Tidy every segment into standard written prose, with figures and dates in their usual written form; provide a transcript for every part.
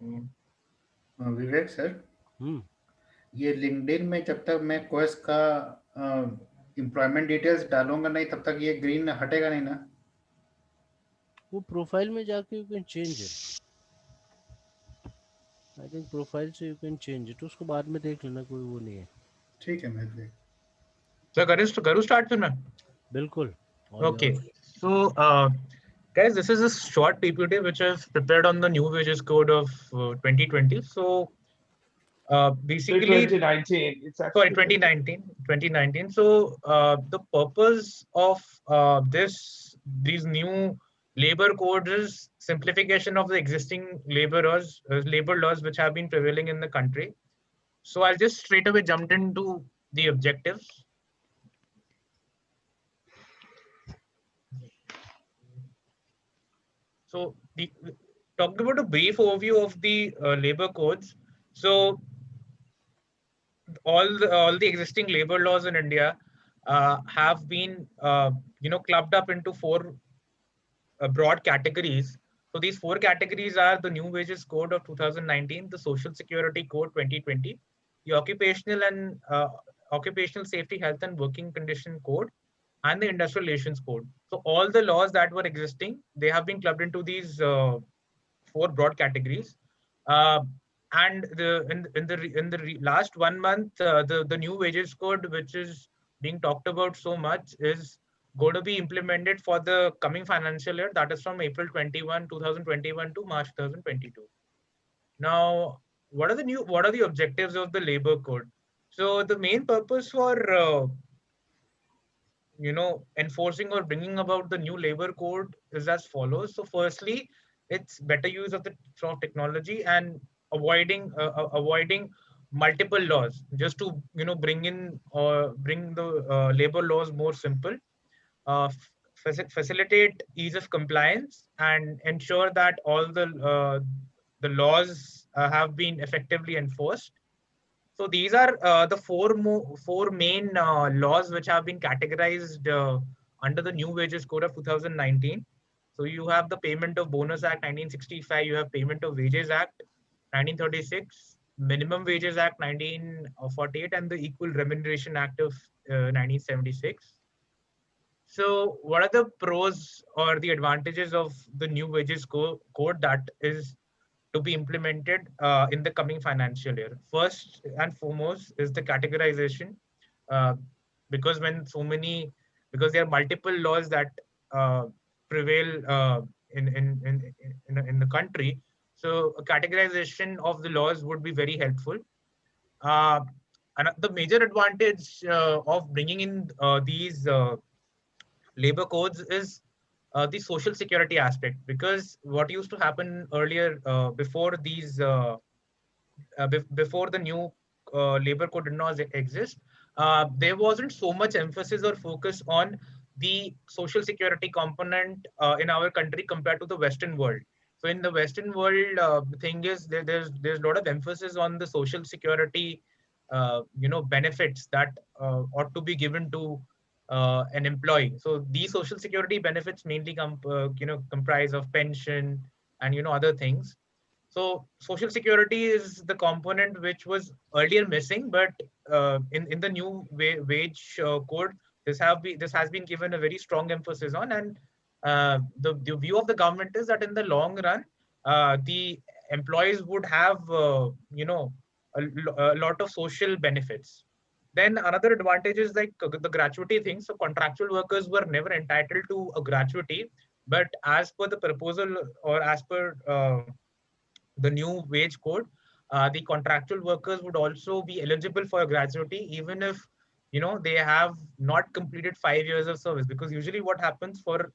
विवेक sir, हम्म। ये LinkedIn में जब तक मैं कोर्स का एम्प्लॉयमेंट डिटेल्स डालूंगा नहीं, तब तक ये ग्रीन हटेगा नहीं ना? वो प्रोफाइल में जाके you can change it. I think profile से यू कैन चेंज इट, उसको बाद में देख लेना, कोई वो नहीं है। ठीक है महेश भाई। So करूँ start फिर मैं? बिल्कुल, all Okay. Yours. So guys, this is a short PPT which is prepared on the new wages code of 2020. So basically, 2019. It's sorry, actually 2019. So the purpose of these new labor codes is simplification of the existing labor laws which have been prevailing in the country. So I'll just straight away jump into the objectives. So talking about a brief overview of the labor codes. So all the existing labor laws in India have been clubbed up into four broad categories. So these four categories are the New Wages Code of 2019, the Social Security Code 2020, the Occupational Safety, Health and Working Condition Code, and the Industrial Relations Code. So all the laws that were existing, they have been clubbed into these four broad categories. And the last 1 month, the new wages code, which is being talked about so much, is going to be implemented for the coming financial year. That is from April 2021 to March 2022. Now, what are the objectives of the labor code? So the main purpose for enforcing or bringing about the new labor code is as follows. So firstly, it's better use of the technology and avoiding multiple laws, just to bring the labor laws more simple, facilitate ease of compliance, and ensure that all the laws have been effectively enforced. So these are the four main laws which have been categorized under the New Wages Code of 2019. So you have the Payment of Bonus Act 1965, you have Payment of Wages Act 1936, Minimum Wages Act 1948, and the Equal Remuneration Act of 1976. So what are the pros or the advantages of the New Wages Code that is to be implemented in the coming financial year? First and foremost is the categorization, uh, because because there are multiple laws that uh, prevail in the country. So a categorization of the laws would be very helpful. Uh, and the major advantage of bringing in these labor codes is the social security aspect, because what used to happen earlier, before the new labor code did not exist, there wasn't so much emphasis or focus on the social security component in our country compared to the Western world. So in the Western world, the thing is there's a lot of emphasis on the social security, benefits that ought to be given to an employee. So these social security benefits mainly comprise of pension and other things. So social security is the component which was earlier missing, but in the new wage code, this has been given a very strong emphasis on. And the view of the government is that in the long run, the employees would have a lot of social benefits. Then another advantage is like the gratuity thing. So contractual workers were never entitled to a gratuity, but as per the proposal, or as per the new wage code, the contractual workers would also be eligible for a gratuity, even if they have not completed 5 years of service. Because usually what happens for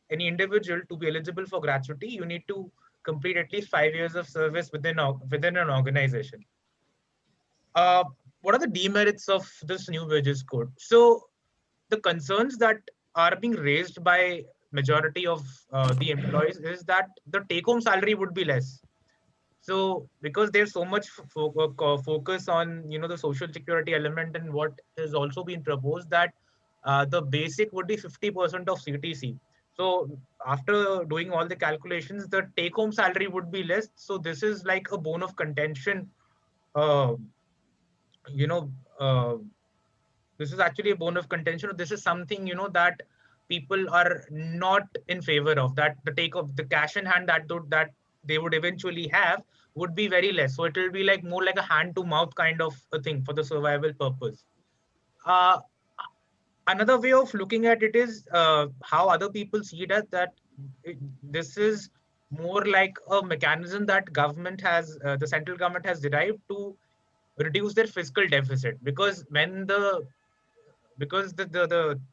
any individual to be eligible for gratuity, you need to complete at least 5 years of service within an organization. uh, what are the demerits of this new wages code? So the concerns that are being raised by majority of the employees is that the take home salary would be less. So because there's so much focus on the social security element, and what has also been proposed, that the basic would be 50% of CTC. So after doing all the calculations, the take-home salary would be less. So this is like a bone of contention. Uh, you know, uh, this is actually a bone of contention. This is something that people are not in favor of. That the take of the cash in hand that they would eventually have would be very less. So it will be like more like a hand to mouth kind of a thing for the survival purpose. Uh, Another way of looking at it is how other people see it as that this is more like a mechanism that the central government has derived to reduce their fiscal deficit, because the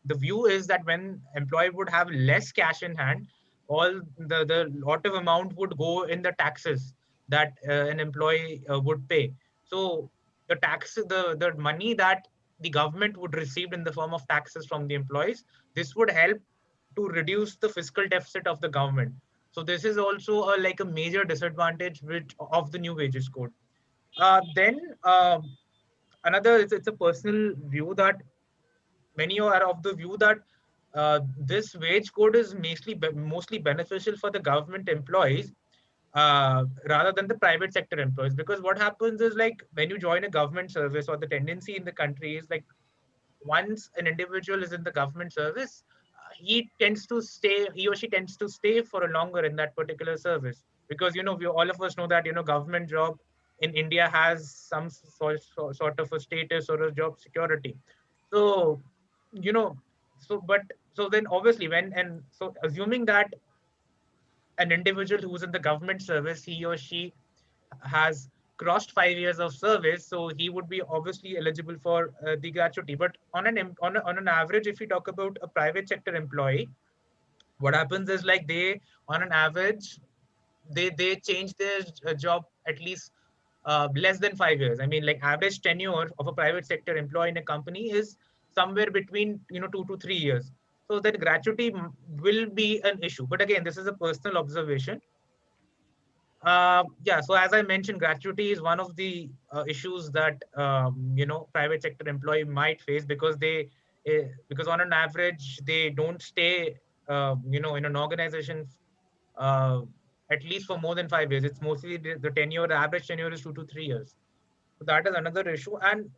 view is that when employee would have less cash in hand, all the lot of amount would go in the taxes that an employee would pay. So the money that the government would receive in the form of taxes from the employees, this would help to reduce the fiscal deficit of the government. So this is also like a major disadvantage of the new wages code. Then another, it's a personal view that many are of the view that this wage code is mostly beneficial for the government employees rather than the private sector employees. Because what happens is, like, when you join a government service, or the tendency in the country is like, once an individual is in the government service, he or she tends to stay for a longer in that particular service, because we all of us know that government job in India has some sort of a status or a job security. So you know so then obviously, assuming that an individual who's in the government service, he or she has crossed 5 years of service, so he would be obviously eligible for the gratuity. But on an average, if we talk about a private sector employee, what happens is, like, they, on an average, they change their job at least less than 5 years. I mean, like, average tenure of a private sector employee in a company is somewhere between 2 to 3 years. So that gratuity will be an issue. But again, this is a personal observation. Yeah, so as I mentioned, gratuity is one of the issues that private sector employee might face, because on an average they don't stay in an organization uh, at least for more than 5 years. It's mostly the tenure. The average tenure is 2 to 3 years. So that is another issue. And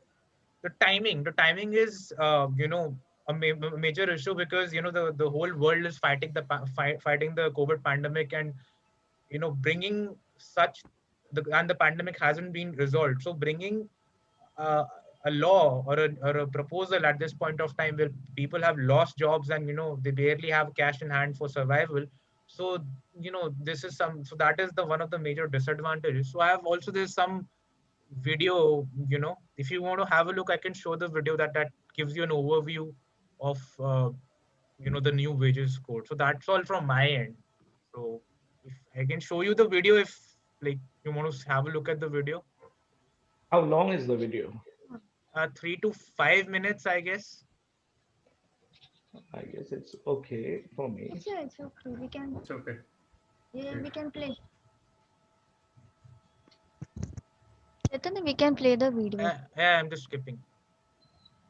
the timing is major issue, because the whole world is fighting the COVID pandemic, and bringing and the pandemic hasn't been resolved. So bringing uh, a law or a proposal at this point of time, where people have lost jobs and they barely have cash in hand for survival. So so that is the one of the major disadvantages. So I have also, there's some video, if you want to have a look, I can show the video that gives you an overview of the new wages code. So that's all from my end. So if I can show you the video, if, like, you want to have a look at the video. How long is the video? 3 to 5 minutes, I guess. I guess it's okay for me. It's okay. We can. It's okay. Yeah, we can play. Chaitanya, we can play the video. Yeah, I'm just skipping.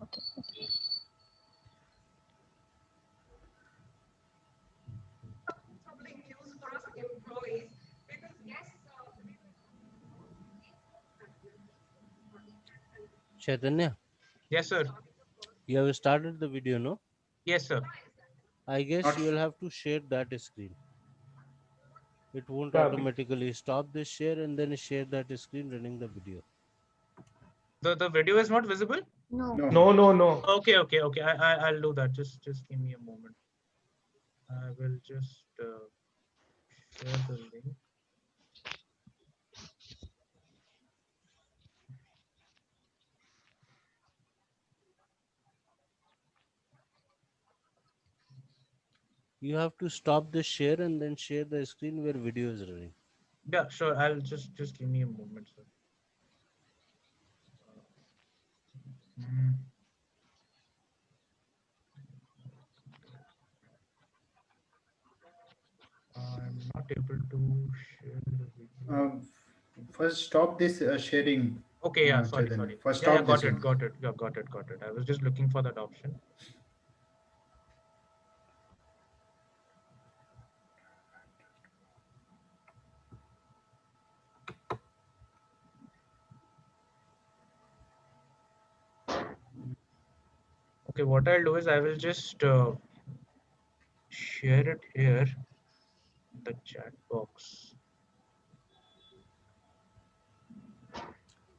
Okay. Troubling news for us employees, because yes, Chaitanya, Yes, sir. you have started the video, no? Yes, sir. I guess Not- you will have to share that screen. It won't Yeah, automatically stop this share and then share that screen running the video. The video is not visible. No. No. Okay. I'll do that. Just give me a moment. I will just share the link. You have to stop the share and then share the screen where video is running. Yeah, sure. I'll just give me a moment, sir. I'm not able to share the video. First, stop this sharing. Okay, yeah, Chaitanya. sorry. First, Yeah, stop this one. got it. Yeah, got it. I was just looking for that option. Okay, what I'll do is I will just share it here in the chat box.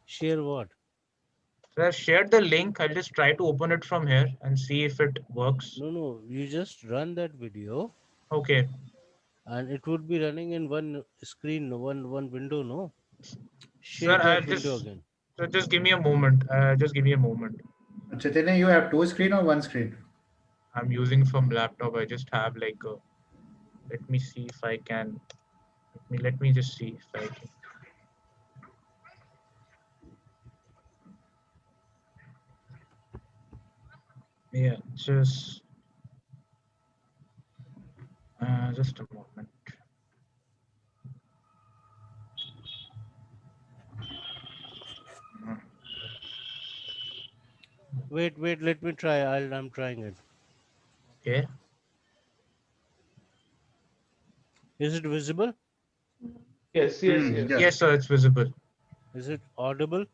Share what? So I've shared the link. I'll just try to open it from here and see if it works. No, you just run that video Okay. and it would be running in one screen, one window, no? Share Sir, I'll that window just again. so just give me a moment. Just give me a moment. Chaitanya, you have two screen or one screen? I'm using from laptop. I just have like a, let me see if I can. Let me just see if I can. Yeah, just a moment. Wait, let me try. I'm trying it. Okay. Is it visible? Yes, yes. Yeah. Yes, sir, it's visible. Is it audible?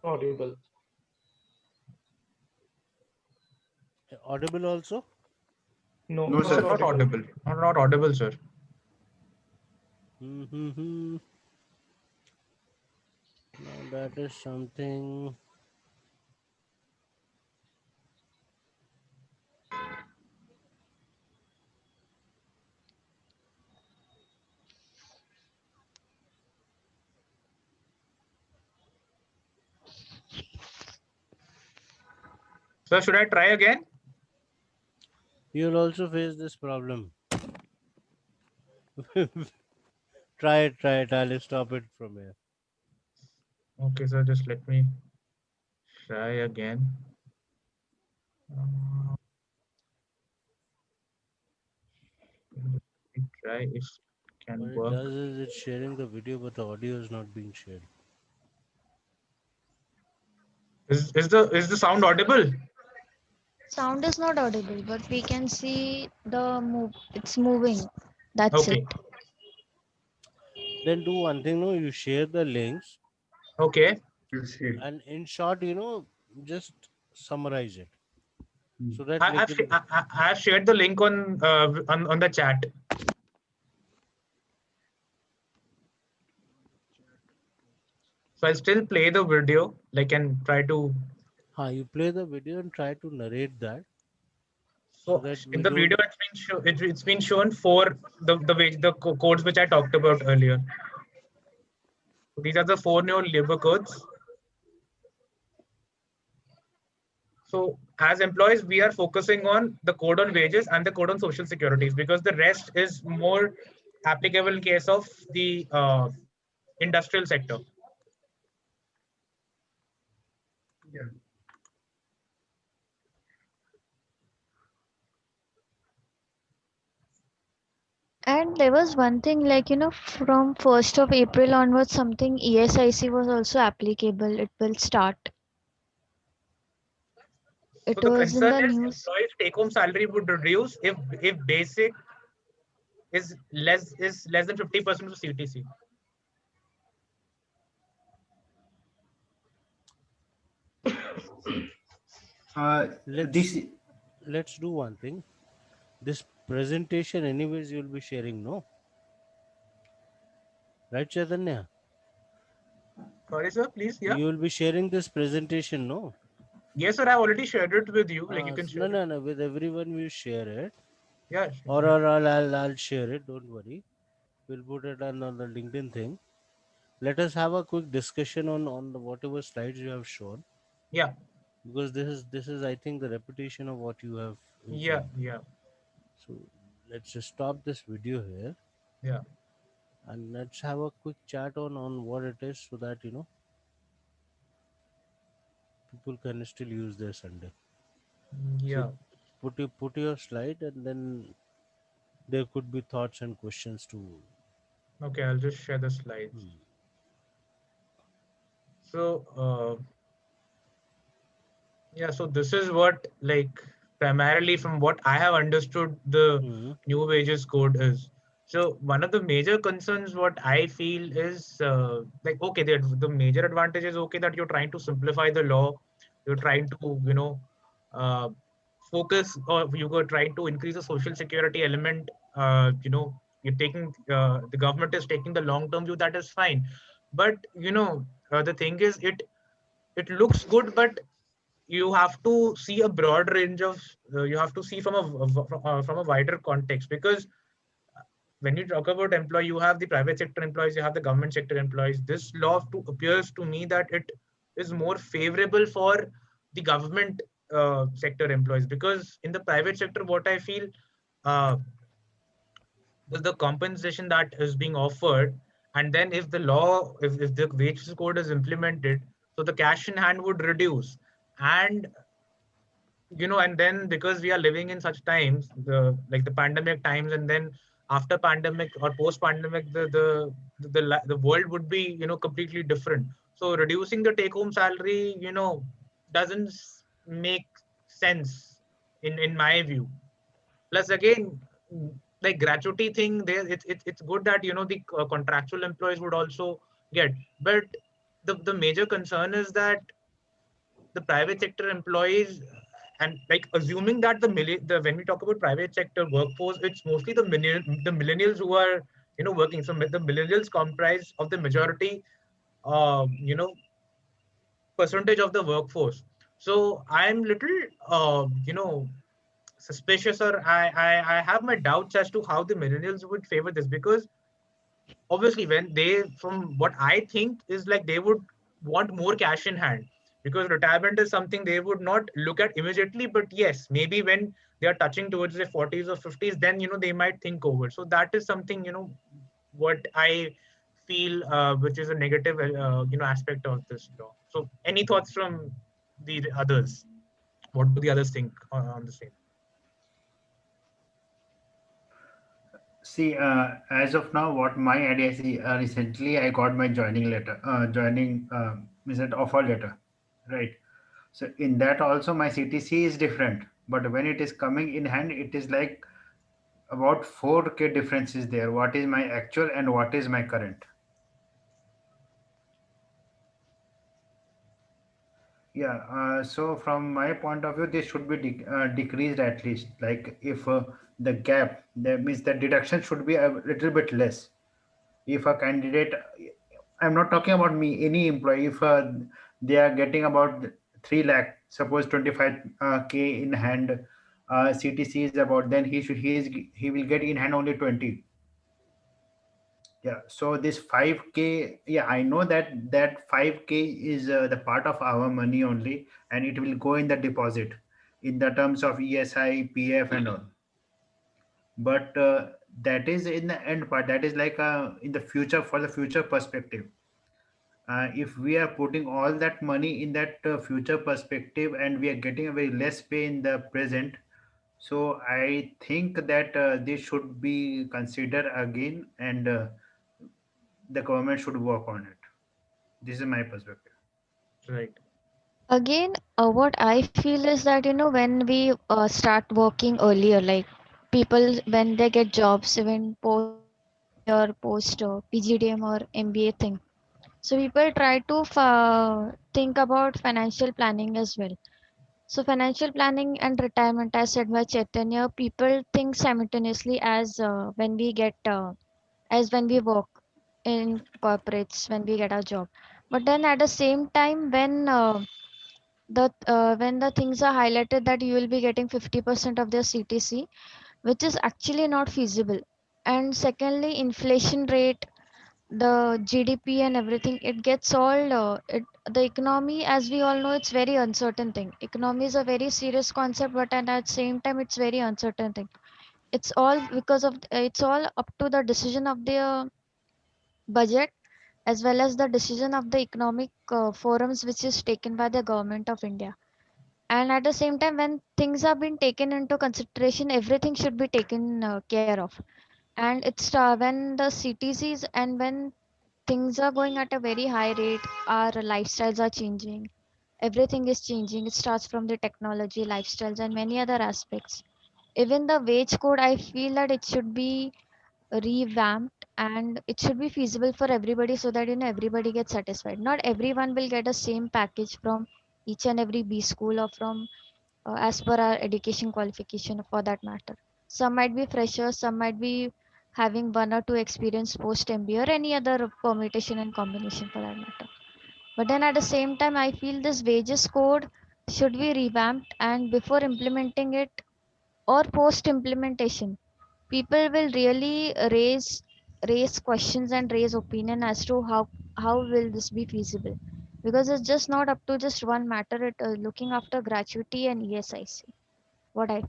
Audible. Audible also? No, No, No, sir. sir, not audible. Not audible, sir. Mm-hmm. Now that is something. Sir, should I try again? You'll also face this problem. Try it. I'll stop it from here. Okay, sir, just let me try again. Let me try if it can What it work. does is it's sharing the video, but the audio is not being shared. Is the sound audible? Sound is not audible, but we can see the move. It's moving. That's Okay. it. Then do one thing, no? You share the links, Okay. We'll see. and in short, just summarize it. So that I've shared the link on the chat. So I'll still play the video, like, and try to. you play the video and try to narrate that. So that in we the video, it's been shown for the codes which I talked about earlier. So these are the 4 new labor codes. So as employees, we are focusing on the code on wages and the code on social securities, because the rest is more applicable in case of the industrial sector. Yeah. And there was one thing like, from 1st of April onwards, something ESIC was also applicable. It will start. So It the was in concern the is news. employees' take-home salary would reduce if basic is less than 50% of CTC. Let's do one thing. This presentation, anyways, you'll be sharing, no? Right, Chaitanya? Sorry, sir, please. Yeah. You will be sharing this presentation, no? Yes, sir. I already shared it with you. Like, you can share. No. With everyone, we share it. Yeah. Or I'll share it. Don't worry. We'll put it on the LinkedIn thing. Let us have a quick discussion on the whatever slides you have shown. Yeah. Because this is I think the repetition of what you have. Yeah. Yeah. So let's just stop this video here. Yeah. And let's have a quick chat on what it is, so that people can still use their Sunday. Yeah. So put your slide, and then there could be thoughts and questions too. Okay, I'll just share the slides. So yeah, so this is what, like, primarily from what I have understood, the new wages code is. So one of the major concerns, what I feel is like, okay, the major advantage is, okay, that you're trying to simplify the law you're trying to, uh, focus, or you were trying to increase the social security element, you're taking, the government is taking the long term view, that is fine. But the thing is, it looks good, but you have to see a broad range of, you have to see from a wider context, because when you talk about employee, you have the private sector employees, you have the government sector employees. This law appears to me that it is more favorable for the government sector employees, because in the private sector, what I feel, uh, the compensation that is being offered, and then if the law, if the wages code is implemented, so the cash in hand would reduce. And and then, because we are living in such times, the pandemic times, and then after pandemic or post pandemic, the world would be, completely different. So reducing the take home salary, doesn't make sense in my view. Plus again, like gratuity thing there, it's good that the contractual employees would also get. But the major concern is that the private sector employees, and like assuming that the when we talk about private sector workforce, it's mostly the millennials who are working. So the millennials comprise of the majority, you know percentage of the workforce. So I'm little, suspicious, or I have my doubts as to how the millennials would favor this, because obviously, when they, from what I think is, like, they would want more cash in hand, because retirement is something they would not look at immediately, but yes, maybe when they are touching towards their 40s or 50s, then they might think over. So that is something, what I feel, which is a negative, aspect of this law. So any thoughts from the others? What do the others think on the same? See, as of now, what my idea is, recently I got my is that offer letter, right? So in that also my CTC is different, but when it is coming in hand, it is like about 4K difference is there. What is my actual and what is my current? Yeah, so from my point of view, this should be decreased at least. Like if the gap, that means the deduction should be a little bit less. If a candidate, I'm not talking about me, any employee, if they are getting about 3 lakh, suppose 25 K in hand, CTC is about, then he will get in hand only 20. Yeah, so this 5K, yeah, I know that 5K is the part of our money only, and it will go in the deposit in the terms of ESI, PF, and all. But that is in the end part. That is like in the future, for the future perspective. If we are putting all that money in that future perspective, and we are getting a very less pay in the present, so I think that this should be considered again, and the government should work on it. This is my perspective. Right. Again, what I feel is that, when we start working earlier, like people, when they get jobs, even post degree or post PGDM or MBA thing. So people try to think about financial planning as well. So financial planning and retirement, as said by Chaitanya, people think simultaneously as when we work in corporates, when we get our job. But then at the same time, when the things are highlighted that you will be getting 50% of their CTC, which is actually not feasible. And secondly, inflation rate, the GDP and everything, it gets all the economy, as we all know, it's very uncertain thing. Economy is a very serious concept, but and at the same time it's very uncertain thing. It's all because of it's all up to the decision of the budget, as well as the decision of the economic forums which is taken by the government of India. And at the same time, when things have been taken into consideration, everything should be taken care of. And it's when the CTCs, and when things are going at a very high rate, our lifestyles are changing, everything is changing. It starts from the technology, lifestyles, and many other aspects. Even the wage code, I feel that it should be revamped, and it should be feasible for everybody, so that everybody gets satisfied. Not everyone will get the same package from each and every B school or from as per our education qualification for that matter. Some might be freshers, some might be having one or two experience post MBA or any other permutation and combination for that matter. But then at the same time, I feel this wages code should be revamped, and before implementing it or post implementation, people will really raise questions and raise opinion as to how will this be feasible, because it's just not up to just one matter. It looking after gratuity and ESIC. What I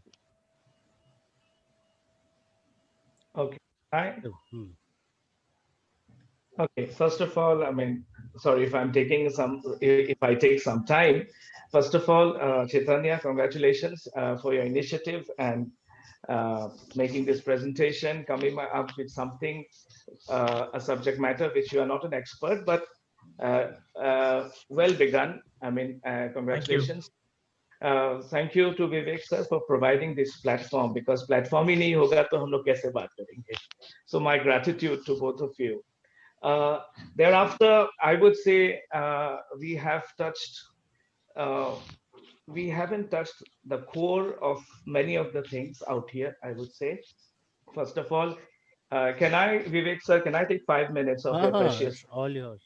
Okay. I Hmm. Okay, first of all, I mean, sorry if I'm taking if I take some time. First of all, Chaitanya, congratulations for your initiative and making this presentation, coming up with something, a subject matter which you are not an expert, but well begun. I mean, Thank you. congratulations. Thank you to Vivek sir for providing this platform because platform ही नहीं होगा तो हम लोग कैसे बात करेंगे. So my gratitude to both of you. Uh, Thereafter, I would say we have touched, uh, we haven't touched the core of many of the things out here, I would say. First of all, Vivek sir, can I take 5 minutes of your precious? It's all yours.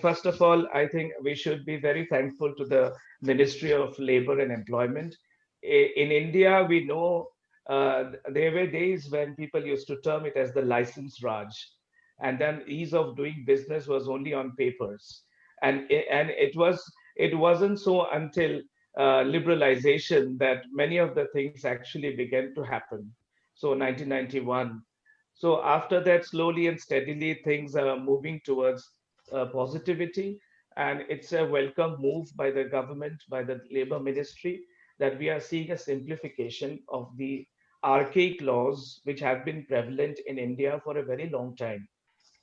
First of all, I think we should be very thankful to the Ministry of Labor and Employment. In India, we know there were days when people used to term it as the license Raj, and then ease of doing business was only on papers, and it wasn't so until liberalization that many of the things actually began to happen. So 1991. So after that, slowly and steadily, things are moving towards positivity. And it's a welcome move by the government, by the labor ministry, that we are seeing a simplification of the archaic laws which have been prevalent in India for a very long time.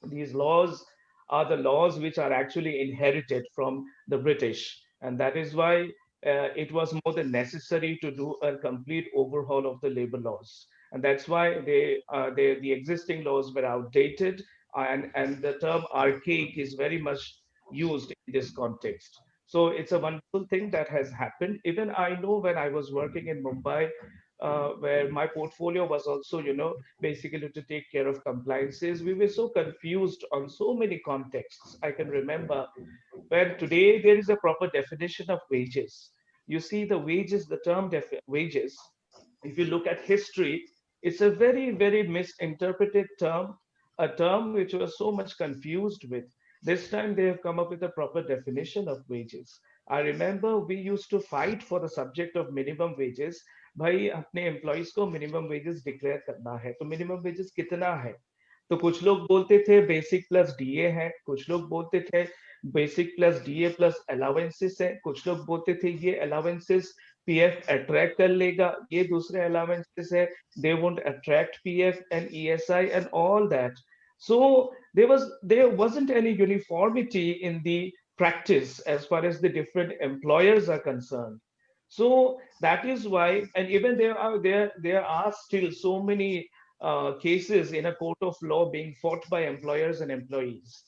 These laws are the laws which are actually inherited from the British. And that is why it was more than necessary to do a complete overhaul of the labor laws. And that's why the existing laws were outdated, and the term archaic is very much used in this context. So it's a wonderful thing that has happened. Even I know when I was working in Mumbai, where my portfolio was also, basically to take care of compliances. We were so confused on so many contexts. I can remember where today there is a proper definition of wages. You see, the wages, the term wages, if you look at history, it's a very, very misinterpreted term, a term which was so much confused with. This time they have come up with a proper definition of wages. I remember we used to fight for the subject of minimum wages. भाई अपने employees को minimum wages declare करना है तो minimum wages कितना है तो कुछ लोग बोलते थे बेसिक प्लस डीए है कुछ लोग बोलते थे basic plus DA plus allowances है कुछ लोग बोलते थे ये अलावेंसेस पीएफ अट्रैक्ट कर लेगा ये दूसरे अलावेंसेस है they won't attract PF and ESI and all that so there wasn't any uniformity in the practice as far as the different employers are concerned. So that is why, and even there are still so many cases in a court of law being fought by employers and employees.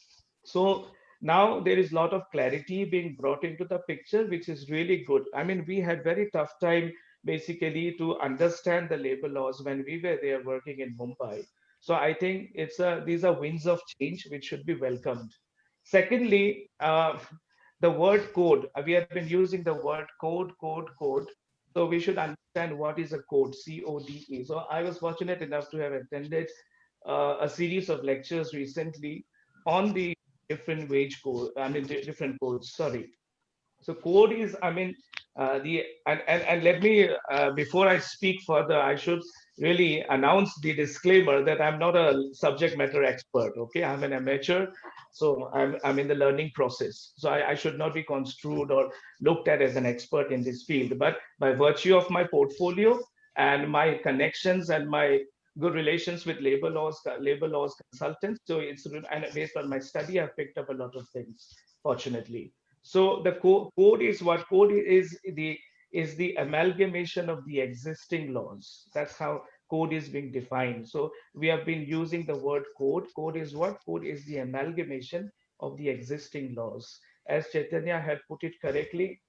So now there is a lot of clarity being brought into the picture, which is really good. I mean, we had very tough time basically to understand the labor laws when we were there working in Mumbai. So I think these are winds of change which should be welcomed. Secondly, the word code. We have been using the word code. So we should understand what is a code, CODE. So I was fortunate enough to have attended a series of lectures recently on the different wage code. I mean, different codes. Sorry. So code is, I mean, the and let me before I speak further, I should really announce the disclaimer that I'm not a subject matter expert. Okay, I'm an amateur, so I'm in the learning process. So I should not be construed or looked at as an expert in this field. But by virtue of my portfolio and my connections and my good relations with labor laws consultants, so it's and based on my study, I've picked up a lot of things. Fortunately. So the code is what code is the amalgamation of the existing laws. That's how code is being defined. So we have been using the word code. Code is what? Code is the amalgamation of the existing laws. as Chaitanya had put it correctly,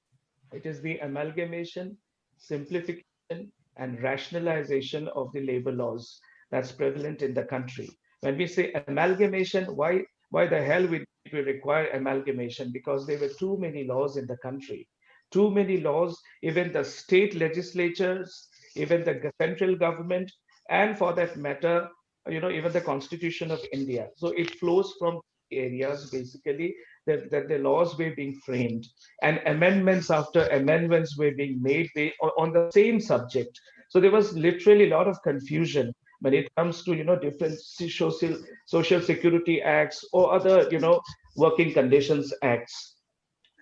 it is the amalgamation, simplification, and rationalization of the labor laws that's prevalent in the country. When we say amalgamation, why the hell we require amalgamation? Because there were too many laws in the country. Too many laws, even the state legislatures, even the central government, and for that matter, even the Constitution of India. So it flows from areas basically that the laws were being framed and amendments after amendments were being made on the same subject. So there was literally a lot of confusion when it comes to different social security acts or other working conditions acts.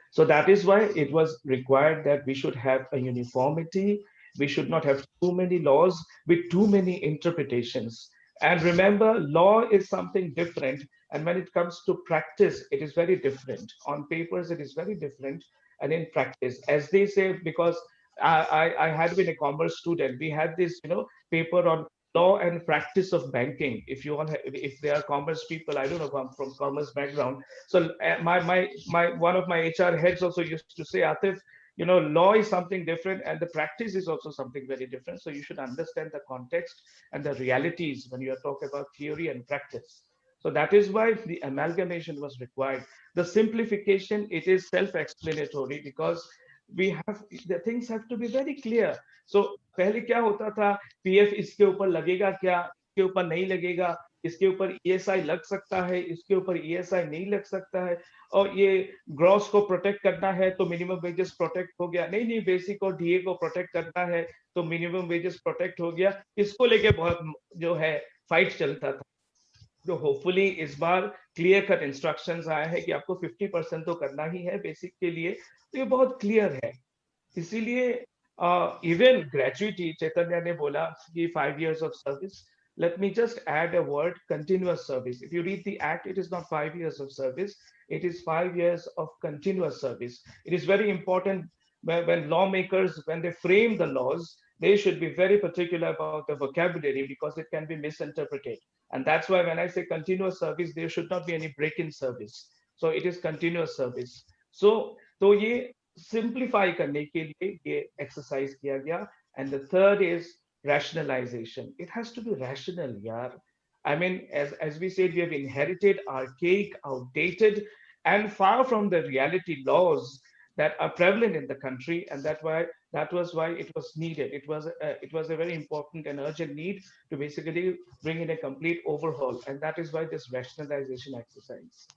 So that is why it was required that we should have a uniformity. We should not have too many laws with too many interpretations. And remember, law is something different. And when it comes to practice, it is very different. On papers, it is very different. And in practice, as they say, because I had been a commerce student, we had this, paper on law and practice of banking. If you all, if they are commerce people, I don't know, I'm from commerce background. So my one of my HR heads also used to say, Atif, law is something different and the practice is also something very different. So you should understand the context and the realities when you are talking about theory and practice. So that is why the amalgamation was required. The simplification, it is self-explanatory because we have the things have to be very clear. So पहले क्या होता था, PF इसके ऊपर लगेगा क्या, इसके ऊपर नहीं लगेगा, इसके ऊपर ईएसआई लग सकता है, इसके ऊपर ईएसआई नहीं लग सकता है, और ये ग्रॉस को प्रोटेक्ट करना है तो मिनिमम वेजेस प्रोटेक्ट हो गया, नहीं नहीं बेसिक और डीए को प्रोटेक्ट करना है तो मिनिमम वेजेस प्रोटेक्ट हो गया। इसको लेके बहुत जो है फाइट चलता था। तो होपफुली इस बार क्लियर कट इंस्ट्रक्शंस आए हैं कि आपको 50% तो करना ही है बेसिक के लिए, तो ये बहुत क्लियर है। इसीलिए इवन ग्रेजुइटी, चैतन्य ने बोला कि 5 years of service. Let me just add a word, continuous service. If you read the act, it is not 5 years of service, it is 5 years of continuous service. It is very important when lawmakers, when they frame the laws, they should be very particular about the vocabulary because it can be misinterpreted. And that's why when I say continuous service, there should not be any break-in service. So it is continuous service. So तो ये simplify करने के लिए ये exercise किया गया. And the third is rationalization. It has to be rational, yaar. I mean, as we said, we have inherited archaic, outdated, and far from the reality laws that are prevalent in the country, and that was why it was needed. It was a very important and urgent need to basically bring in a complete overhaul, and that is why this rationalization exercise.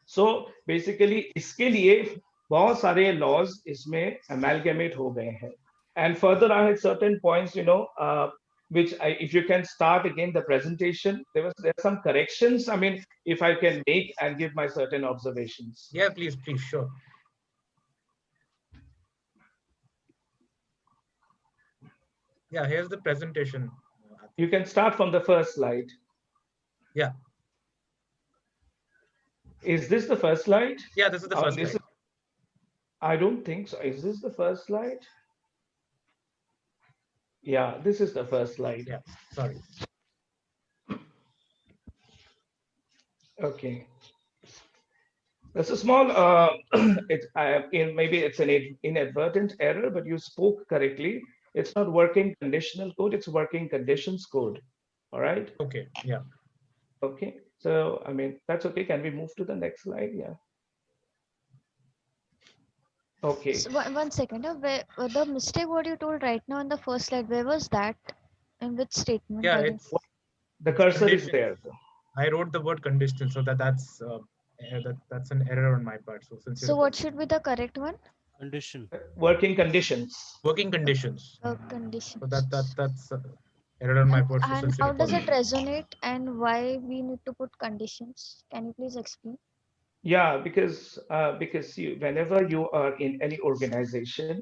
So basically इसके लिए बहुत सारे laws इसमें amalgamate हो गए हैं. And further, I had certain points, which if you can start again the presentation, there are some corrections. I mean, if I can make and give my certain observations. Yeah, please, sure. Yeah, here's the presentation. You can start from the first slide. Yeah. Is this the first slide? Yeah, this is the first slide. I don't think so. Is this the first slide? Yeah, this is the first slide. Yeah, sorry. Okay. That's a small, maybe it's an inadvertent error, but you spoke correctly. It's not working conditional code, it's working conditions code. All right? Okay, yeah. Okay, so, I mean, that's okay. Can we move to the next slide? Yeah. Okay. So, one second. Where, the mistake what you told right now in the first slide, where was that? In which statement? Yeah, it's the cursor is there. I wrote the word condition, so that's an error on my part. So what should be the correct one? Condition. Working conditions. Working conditions. Conditions. So that's error on my part. And how does it resonate, and why we need to put conditions? Can you please explain? Yeah, because whenever you are in any organization,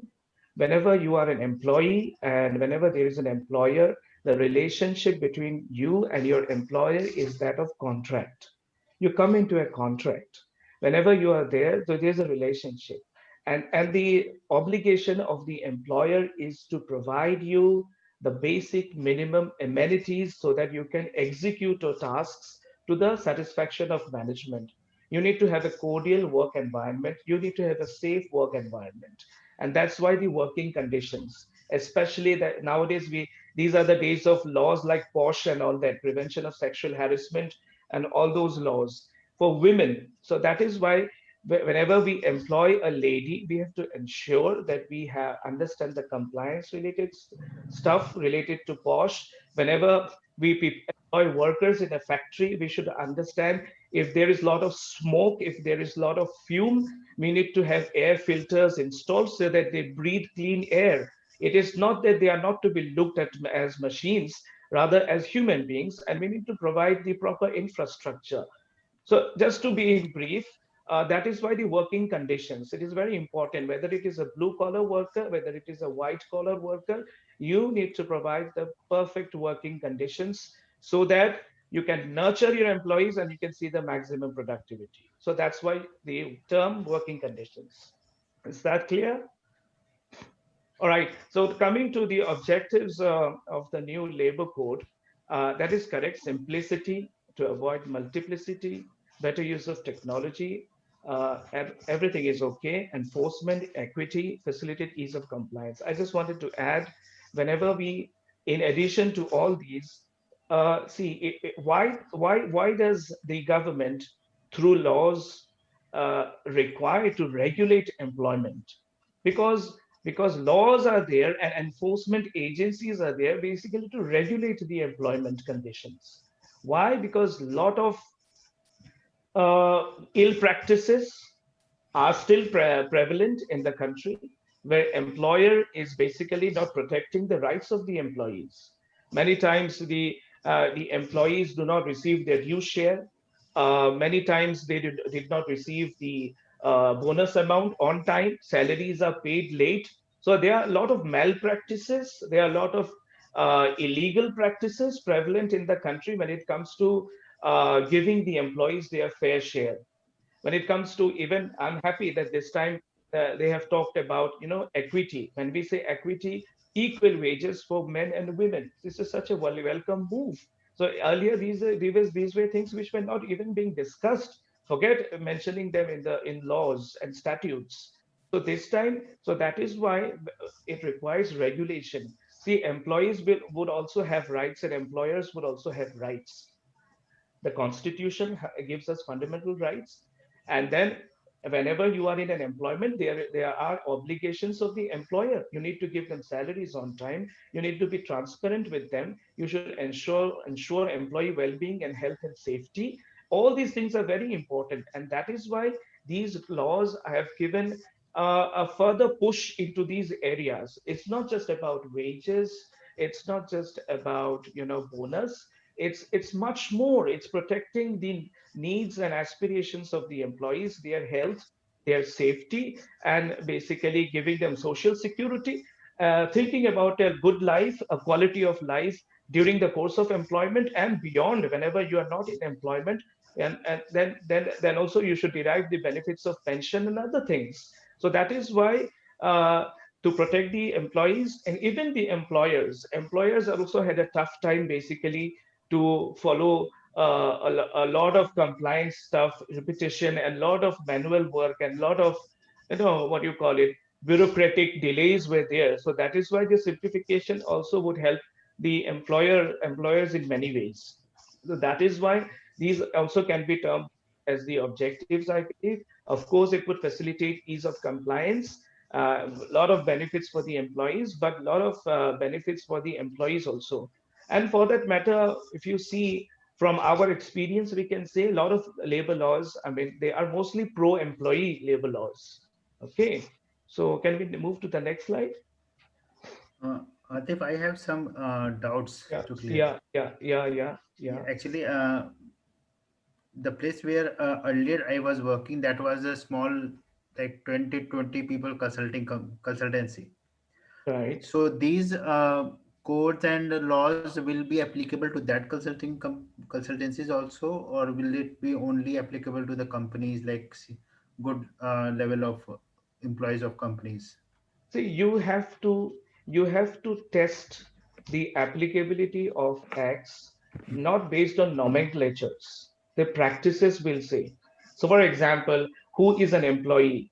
whenever you are an employee and whenever there is an employer, the relationship between you and your employer is that of contract. You come into a contract. Whenever you are there, so there's a relationship. And the obligation of the employer is to provide you the basic minimum amenities so that you can execute your tasks to the satisfaction of management. You need to have a cordial work environment. You need to have a safe work environment. And that's why the working conditions, especially that nowadays these are the days of laws like POSH and all that, prevention of sexual harassment and all those laws for women. So that is why whenever we employ a lady, we have to ensure that we have understand the compliance related stuff related to POSH. Whenever we employ workers in a factory, we should understand if there is a lot of smoke, if there is a lot of fume, we need to have air filters installed so that they breathe clean air. It is not that they are not to be looked at as machines, rather as human beings, and we need to provide the proper infrastructure. So just to be in brief, that is why the working conditions, it is very important, whether it is a blue collar worker, whether it is a white collar worker, you need to provide the perfect working conditions so that you can nurture your employees and you can see the maximum productivity. So that's why the term working conditions. Is that clear? All right. So coming to the objectives of the new labor code, that is correct. Simplicity to avoid multiplicity, better use of technology, everything is okay. Enforcement, equity, facilitate ease of compliance. I just wanted to add, whenever we, in addition to all these, see, why does the government, through laws, require to regulate employment? Because laws are there and enforcement agencies are there basically to regulate the employment conditions. Why? Because a lot of ill practices are still prevalent in the country, where employer is basically not protecting the rights of the employees. Many times the employees do not receive their due share. Many times they did not receive the bonus amount on time. Salaries are paid late. So there are a lot of malpractices. There are a lot of illegal practices prevalent in the country when it comes to giving the employees their fair share. When it comes to, even I'm happy that this time they have talked about equity. When we say equity, equal wages for men and women, this is such a welcome move. So earlier these were things which were not even being discussed. Forget mentioning them in laws and statutes. So this time, so that is why it requires regulation. See, employees would also have rights and employers would also have rights. The constitution gives us fundamental rights, and then whenever you are in an employment, there are obligations of the employer. You need to give them salaries on time. You need to be transparent with them. You should ensure employee well-being and health and safety. All these things are very important, and that is why these laws have given a further push into these areas. It's not just about wages. It's not just about bonus. It's much more. It's protecting the needs and aspirations of the employees, their health, their safety, and basically giving them social security, thinking about a good life, a quality of life during the course of employment and beyond, whenever you are not in employment. And then also you should derive the benefits of pension and other things. So that is why, to protect the employees and even the employers also had a tough time basically to follow a lot of compliance stuff, repetition, and a lot of manual work, and a lot of, what you call it, bureaucratic delays were there. So that is why the simplification also would help the employers in many ways. So that is why these also can be termed as the objectives, I believe. Of course, it would facilitate ease of compliance, a lot of benefits for the employees, but a lot of benefits for the employees also. And for that matter, if you see from our experience, we can say a lot of labor laws, I mean, they are mostly pro-employee labor laws. Okay. So can we move to the next slide? Uh, Atif, I have some doubts Yeah, to clear. yeah, yeah, yeah, yeah, Yeah, yeah. actually, the place where earlier I was working, that was a small, like 20 people consultancy. Right. So these codes and laws will be applicable to that consultancies also, or will it be only applicable to the companies, like good level of employees of companies? See, you have to test the applicability of acts not based on nomenclatures. The practices will say. So, for example, who is an employee?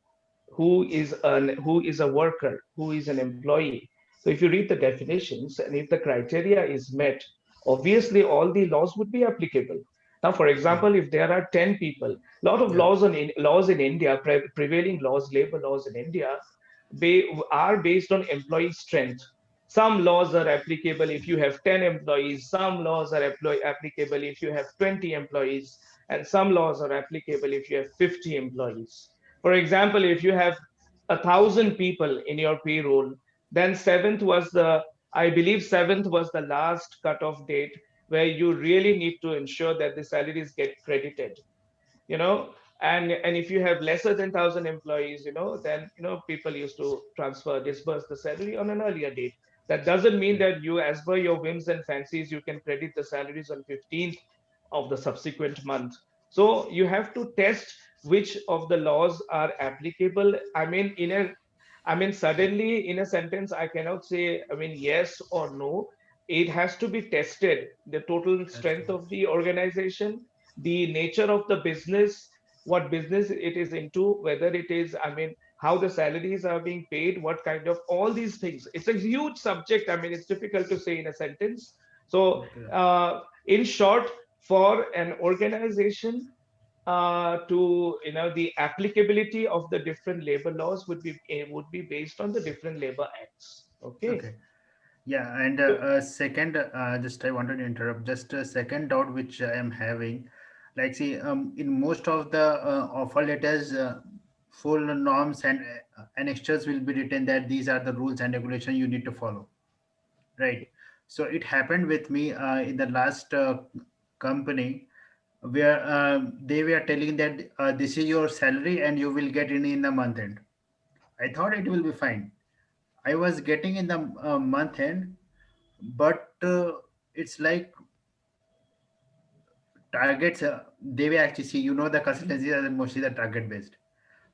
Who is a worker? Who is an employee? So, if you read the definitions and if the criteria is met, obviously all the laws would be applicable. Now, for Yeah. example, if there are 10 people, a lot of Yeah. laws in India, prevailing laws, labor laws in India, are based on employee strength. Some laws are applicable if you have 10 employees, some laws are applicable if you have 20 employees, and some laws are applicable if you have 50 employees. For example, if you have 1,000 people in your payroll, then I believe seventh was the last cutoff date where you really need to ensure that the salaries get credited, you know. And if you have lesser than 1,000 employees, then people used to disburse the salary on an earlier date. That doesn't mean Yeah. that you, as per your whims and fancies, you can credit the salaries on 15th of the subsequent month. So you have to test which of the laws are applicable. I mean, suddenly in a sentence, I cannot say, yes or no. It has to be tested. The total That's strength right. of the organization, the nature of the business, what business it is into, whether it is, how the salaries are being paid, what kind of all these things. It's a huge subject. It's difficult to say in a sentence. So, Okay. in short, for an organization to the applicability of the different labor laws would be based on the different labor acts. Okay. Okay. Yeah, and So, second, just I wanted to interrupt. Just a second doubt which I am having, like, see, in most of the offer letters, full norms and annexures will be written that these are the rules and regulations you need to follow, right? So it happened with me in the last company where they were telling that this is your salary and you will get in the month end. I thought it will be fine. I was getting in the month end, but it's like targets. They were actually, see, the consultancies are mostly the target based.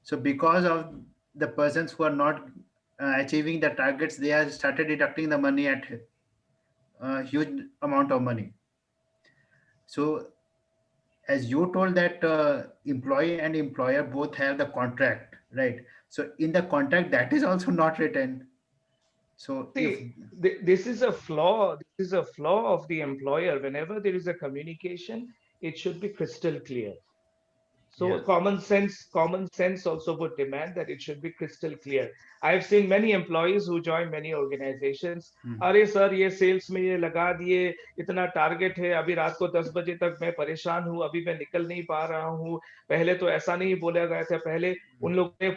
So because of the persons who are not achieving the targets, they have started deducting the money at a huge amount of money. So as you told that employee and employer both have the contract, right? So in the contract that is also not written. So if see, this is a flaw. This is a flaw of the employer. Whenever there is a communication, it should be crystal clear. yeah. So common sense also would demand that it should be crystal clear. I've seen many employees who join many organizations. Hmm. अरे sir, ये sales में ये लगा दिए, इतना target है, अभी रात को 10 बजे तक मैं परेशान हूँ, अभी मैं निकल नहीं पा रहा हूँ। पहले तो ऐसा नहीं बोला गया था, पहले उन लोगों ने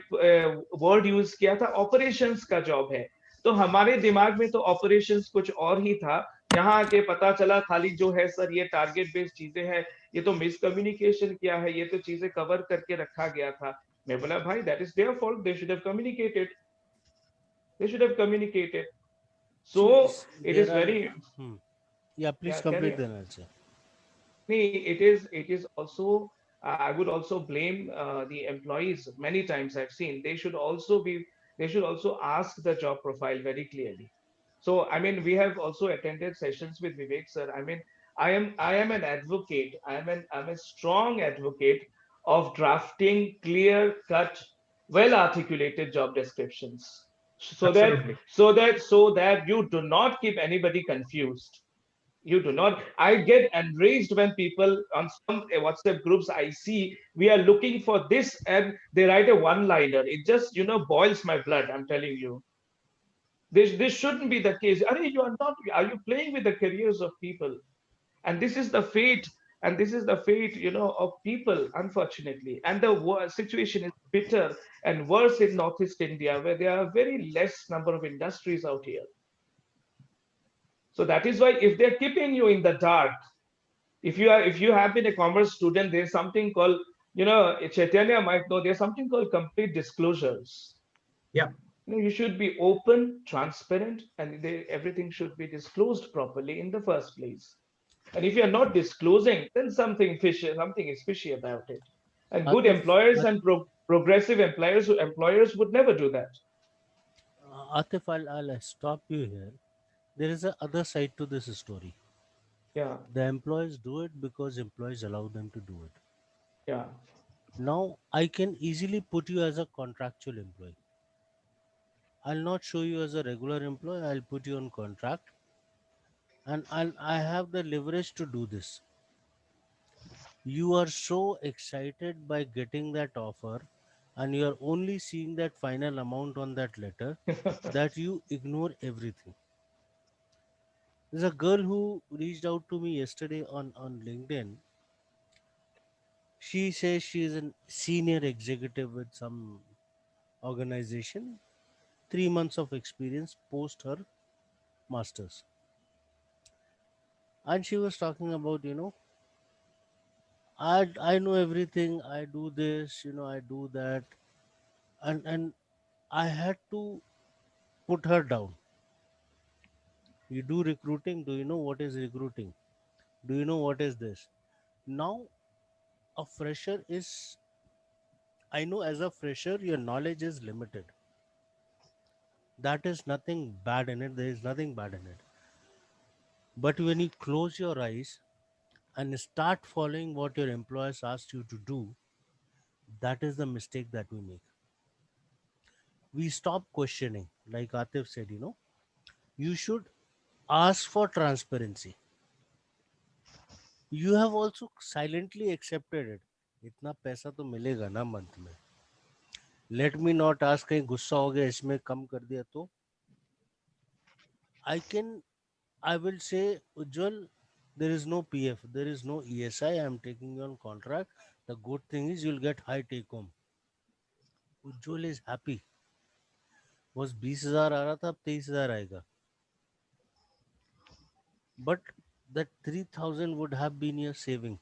वर्ड यूज किया था, ऑपरेशंस का जॉब है। तो हमारे दिमाग में तो ऑपरेशंस कुछ और ही था। यहाँ आके पता चला खाली जो है सर, ये टारगेट बेस्ड चीजें हैं, ये तो मिसकम्युनिकेशन किया है, ये तो चीजें कवर करके रखा गया था। मैं बोला भाई, that is their fault, they should have communicated. So See, it there is are. Very, Hmm. Yeah, please या complete career, then answer. it is also, I would also blame the employees. Many times I've seen they should also ask the job profile very clearly. So we have also attended sessions with Vivek sir. I am an advocate. I'm a strong advocate of drafting clear cut, well articulated job descriptions, so that Absolutely. so that you do not keep anybody confused. You do not. I get enraged when people on some WhatsApp groups I see, we are looking for this, and they write a one liner. It just boils my blood, I'm telling you. This shouldn't be the case. Are you playing with the careers of people? And this is the fate, of people, unfortunately. And the situation is bitter and worse in Northeast India, where there are very less number of industries out here. So that is why, if they're keeping you in the dark, if you have been a commerce student, there's something called, Chaitanya might know, there's something called complete disclosures. Yeah. You should be open, transparent, and everything should be disclosed properly in the first place. And if you're not disclosing, then something is fishy about it. And good Atif, employers and progressive employers would never do that. Atif, I'll stop you here. There is a other side to this story. Yeah, The employees do it because employees allow them to do it. yeah. Now I can easily put you as a contractual employee. I'll not show you as a regular employee. I'll put you on contract, and I have the leverage to do this. You are so excited by getting that offer, and you are only seeing that final amount on that letter that you ignore everything. There's a girl who reached out to me yesterday on LinkedIn. She says she is a senior executive with some organization, 3 months of experience post her masters. And she was talking about, I know everything, I do this, I do that. And I had to put her down. You do recruiting, do you know what is recruiting? Do you know what is this? Now a fresher is, I know as a fresher your knowledge is limited. That is nothing bad in it. There is nothing bad in it. But when you close your eyes and start following what your employers asked you to do, that is the mistake that we make. We stop questioning. Like Atif said, you should ask for transparency. You have also silently accepted it. इतना पैसा तो मिलेगा ना month में. Let me not ask कहीं गुस्सा हो गया इसमें कम कर दिया तो. I will say, Ujjwal, there is no PF, there is no ESI. I am taking you on contract. The good thing is you'll get high take home. Ujjwal is happy. Was 20,000 आ रहा था, अब 23,000 आएगा. But that 3,000 would have been your saving.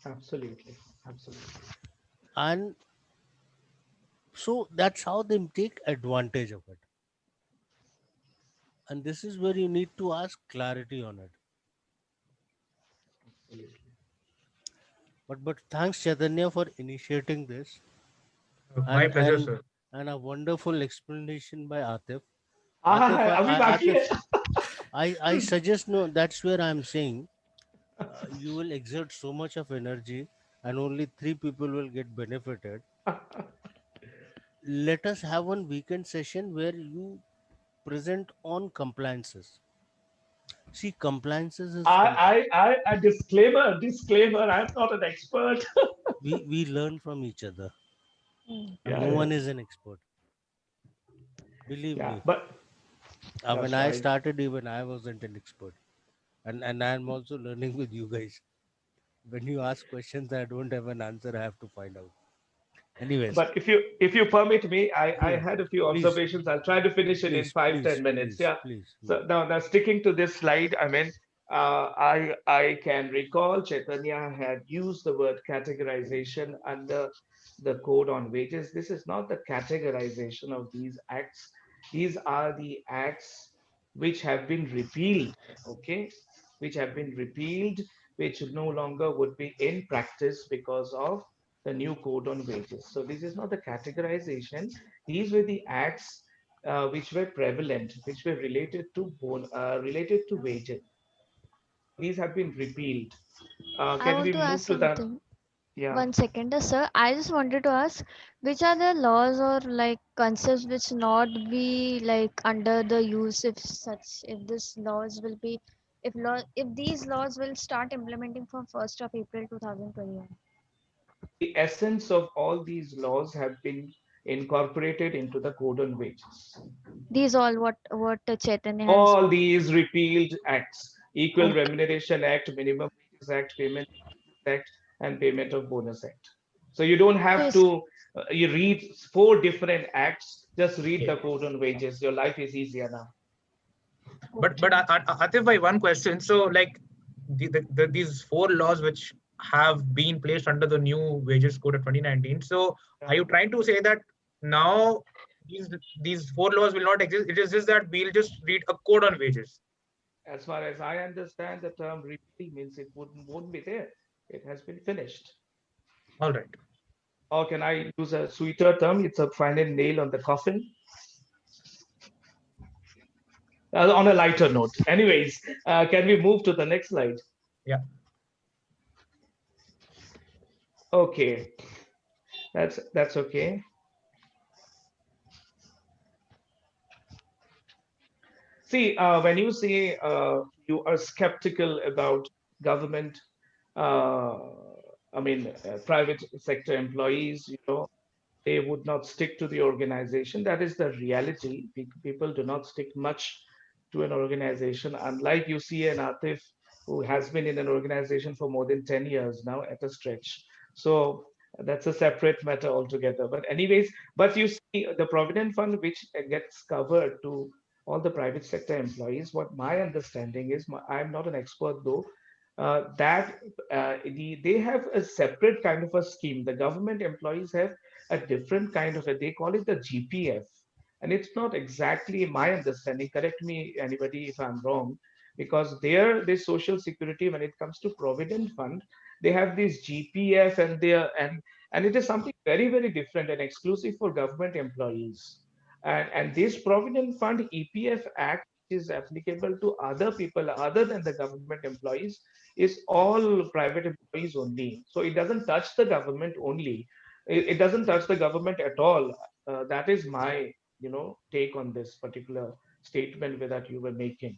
Absolutely. Absolutely. And so that's how they take advantage of it. And this is where you need to ask clarity on it. Absolutely. But thanks Chaitanya for initiating this. My pleasure, and, sir. and a wonderful explanation by Atif. अभी बाकी है. I suggest, no, that's where I'm saying you will exert so much of energy and only 3 people will get benefited. Let us have one weekend session where you present on compliances. See, compliances is I disclaimer. I'm not an expert. we learn from each other. Yeah, No yeah. one is an expert. Believe Yeah, me. but When that's I right. started, even I wasn't an expert. And I'm also learning with you guys. When you ask questions I don't have an answer, I have to find out. Anyways, But if you permit me, I yeah, had a few please, observations. I'll try to finish it in please, 5-10 minutes. please, Yeah. please. So now sticking to this slide, I mean, I can recall Chaitanya had used the word categorization under the code on wages. This is not the categorization of these acts. These are the acts which have been repealed. Okay, which have been repealed, which no longer would be in practice because of the new code on wages. So this is not the categorization. These were the acts which were prevalent, which were related to wages. These have been repealed. I Can want we to move ask to that? something. Yeah. 1 second, sir. I just wanted to ask, which are the laws or like concepts which not be like under the use if this laws will be if these laws will start implementing from 1st of April 2021. The essence of all these laws have been incorporated into the code on wages. These all what Chaitanya has. All these repealed acts: Equal Okay. Remuneration Act, Minimum Wages Act, Payment Act, and Payment of Bonus Act. So you don't So have it's to you read 4 different acts. Just read Okay. the code on wages. Your life is easier now. But Atif bhai, one question. So like these 4 laws which have been placed under the new wages code of 2019. So are you trying to say that now these 4 laws will not exist? It is just that we'll just read a code on wages. As far as I understand, the term repeal means it won't be there. It has been finished. All right. Or can I use a sweeter term? It's a final nail on the coffin. On a lighter note. Anyways, can we move to the next slide? Yeah. Okay, that's okay. See, when you say you are skeptical about government, uh, I mean, private sector employees, they would not stick to the organization. That is the reality. People do not stick much to an organization, unlike you see an Atif who has been in an organization for more than 10 years now at a stretch. So that's a separate matter altogether. But anyways, but you see the Provident Fund, which gets covered to all the private sector employees, what my understanding is, I'm not an expert though, that they have a separate kind of a scheme. The government employees have a different kind of a, they call it the GPF. And it's not exactly my understanding. Correct me, anybody, if I'm wrong, because their social security, when it comes to Provident Fund, they have this GPF and it is something very, very different and exclusive for government employees. And this Provident Fund EPF Act is applicable to other people other than the government employees, is all private employees only. So it doesn't touch the government only. It doesn't touch the government at all. That is my, take on this particular statement that you were making.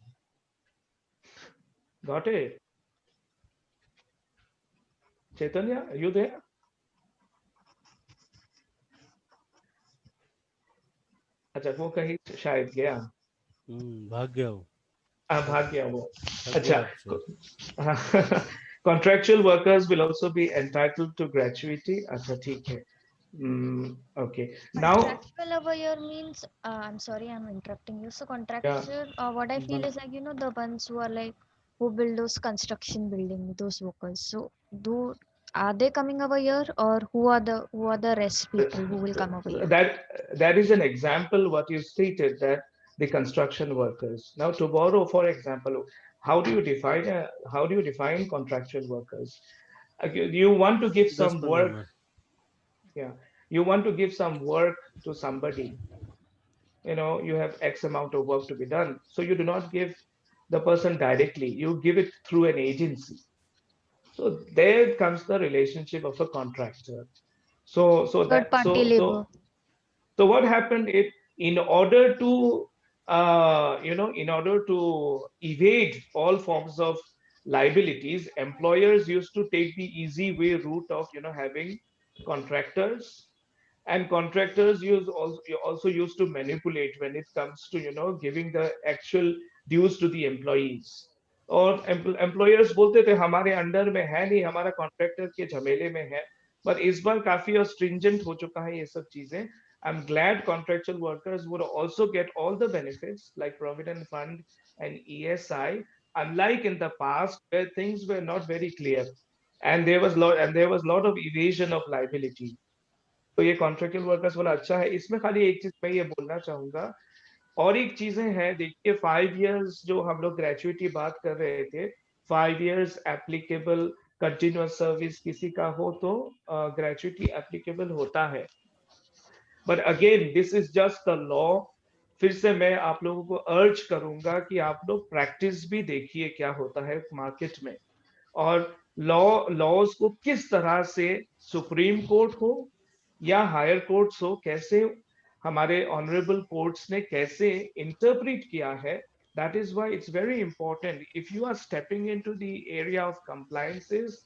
Got it? Chaitanya, are you there? अच्छा वो कहीं शायद गया. भाग गया वो. भाग गया वो. थक गया आपसे. अच्छा. Contractual workers will also be entitled to gratuity. अच्छा ठीक है. Okay. Now, Contractual over here means, I'm sorry, I'm interrupting you. So yeah. contractual, what I feel is like, the ones who are like, who build those construction building, those workers. So are they coming over here, or who are the rest people who will come over here? That is an example what you stated, that the construction workers. Now tomorrow, for example, how do you define contractual workers? You want to give 10 some 15 work. में. Yeah, you want to give some work to somebody. You have X amount of work to be done, so you do not give the person directly, you give it through an agency. So there comes the relationship of a contractor. So Third that party so labor. so what happened, if in order to in order to evade all forms of liabilities, employers used to take the easy way route of having contractors. And contractors also used to manipulate when it comes to giving the actual dues to the employees. और employers बोलते थे हमारे under में है नहीं, हमारा contractor के झमेले में है. पर इस बार काफी और stringent हो चुका है ये सब चीजें. I'm glad contractual workers would also get all the benefits like Provident Fund and ESI, unlike in the past where things were not very clear, and there was lot of evasion of liability. तो ये contractual workers वाला अच्छा है. इसमें खाली एक चीज मैं ये बोलना चाहूंगा, और एक चीजें हैं. देखिए 5 years जो हम लोग ग्रेजुएटी बात कर रहे थे, 5 years एप्लीकेबल कंटिन्यूअस सर्विस किसी का हो तो ग्रेजुएटी एप्लीकेबल होता है. But again this is just the law. फिर से मैं आप लोगों को अर्ज करूंगा कि आप लोग प्रैक्टिस भी देखिए क्या होता है मार्केट में, और लॉज को किस तरह से सुप्रीम कोर्ट हो या हायर कोर्ट्स हो, कैसे हमारे ऑनरेबल कोर्ट्स ने कैसे इंटरप्रेट किया है. That is why it's very important, if you are stepping into the area of compliances,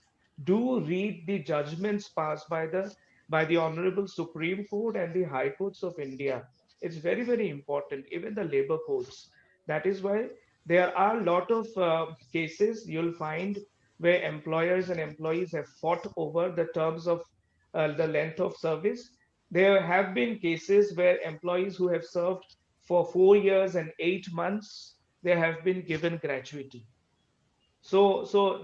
do read the judgments passed by the honorable Supreme Court and the High Courts of India. It's very, very important, even the labor courts. That is why there are a lot of cases you'll find where employers and employees have fought over the terms of the length of service. There have been cases where employees who have served for 4 years and 8 months, they have been given gratuity. So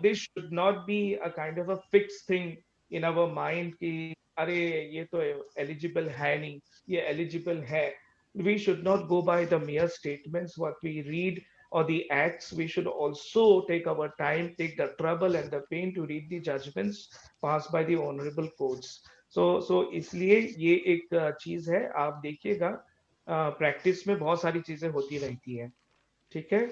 this should not be a kind of a fixed thing in our mind कि अरे ये तो eligible है नहीं, ये eligible है. We should not go by the mere statements what we read or the acts. We should also take our time, take the trouble and the pain to read the judgments passed by the honorable courts. So इसलिए ये एक चीज है, आप देखिएगा practice में बहुत सारी चीजें होती रहती है. ठीक है.